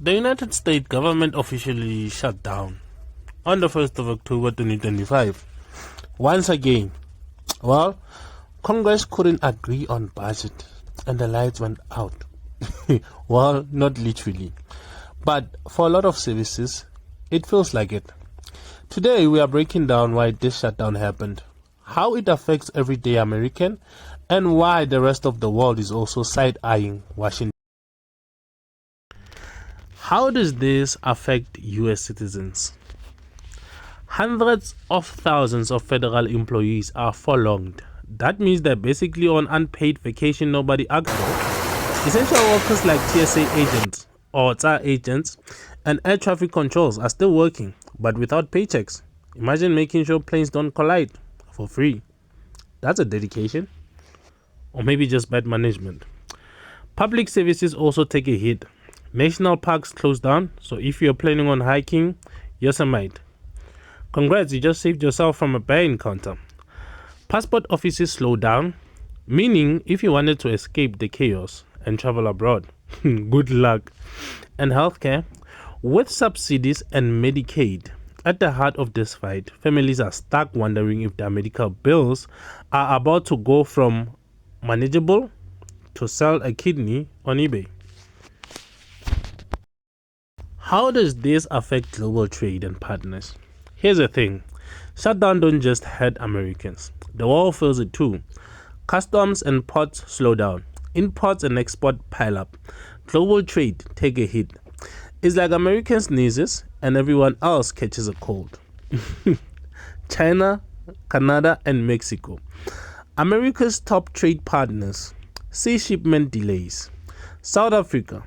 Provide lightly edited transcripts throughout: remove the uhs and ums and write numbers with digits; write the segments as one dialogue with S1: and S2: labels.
S1: The United States government officially shut down on the 1st of October 2025. Once again, well, Congress couldn't agree on budget and the lights went out. Well, not literally, but for a lot of services, it feels like it. Today, we are breaking down why this shutdown happened, how it affects everyday American, and why the rest of the world is also side-eyeing Washington. How does this affect US citizens? Hundreds of thousands of federal employees are furloughed. That means they're basically on unpaid vacation nobody asked for. Essential workers like TSA agents or TSA agents and air traffic controls are still working, but without paychecks. Imagine making sure planes don't collide for free. That's a dedication. Or maybe just bad management. Public services also take a hit. National parks close down, so if you're planning on hiking, Yosemite. Congrats, you just saved yourself from a bear encounter. Passport offices slow down, meaning if you wanted to escape the chaos and travel abroad, good luck. And healthcare, with subsidies and Medicaid at the heart of this fight, families are stuck wondering if their medical bills are about to go from manageable to sell a kidney on eBay. How does this affect global trade and partners? Here's the thing. Shutdown don't just hurt Americans. The world feels it too. Customs and ports slow down. Imports and export pile up. Global trade take a hit. It's like American sneezes and everyone else catches a cold. China, Canada, and Mexico. America's top trade partners see shipment delays. South Africa,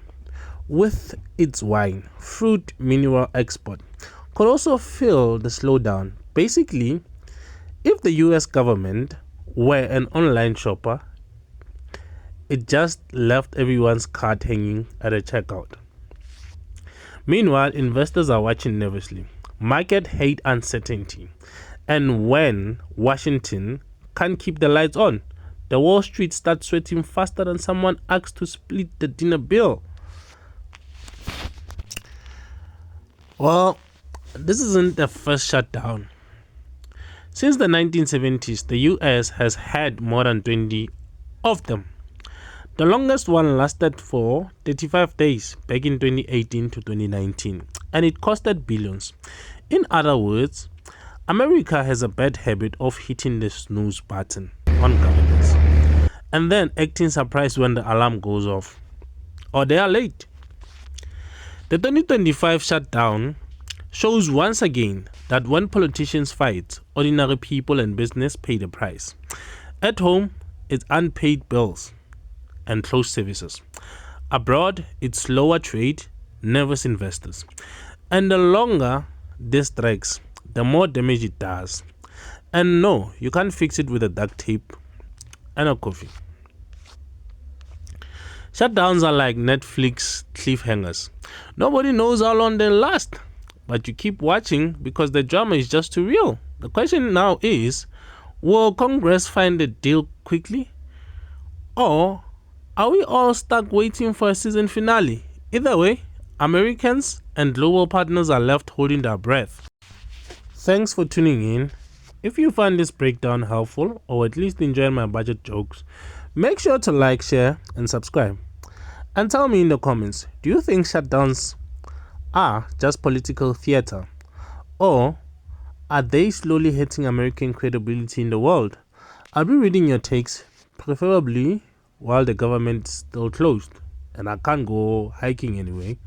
S1: with its wine, fruit, mineral export, could also feel the slowdown. Basically, if the US government were an online shopper, it just left everyone's cart hanging at a checkout. Meanwhile, investors are watching nervously. Market hate uncertainty. And when Washington can't keep the lights on, the Wall Street starts sweating faster than someone asked to split the dinner bill. Well, this isn't the first shutdown. Since the 1970s, the US has had more than 20 of them. The longest one lasted for 35 days back in 2018 to 2019, and it costed billions. In other words, America has a bad habit of hitting the snooze button on governments and then acting surprised when the alarm goes off or they are late. The 2025 shutdown shows once again that when politicians fight, ordinary people and business pay the price. At home, it's unpaid bills and closed services. Abroad, it's slower trade, nervous investors. And the longer this drags, the more damage it does. And no, you can't fix it with a duct tape and a coffee. Shutdowns are like Netflix cliffhangers. Nobody knows how long they last, but you keep watching because the drama is just too real. The question now is, will Congress find a deal quickly? Or are we all stuck waiting for a season finale? Either way, Americans and global partners are left holding their breath. Thanks for tuning in. If you find this breakdown helpful or at least enjoyed my budget jokes, make sure to like, share, and subscribe. And tell me in the comments, do you think shutdowns are just political theater? Or are they slowly hurting American credibility in the world? I'll be reading your takes, preferably while the government's still closed and I can't go hiking anyway.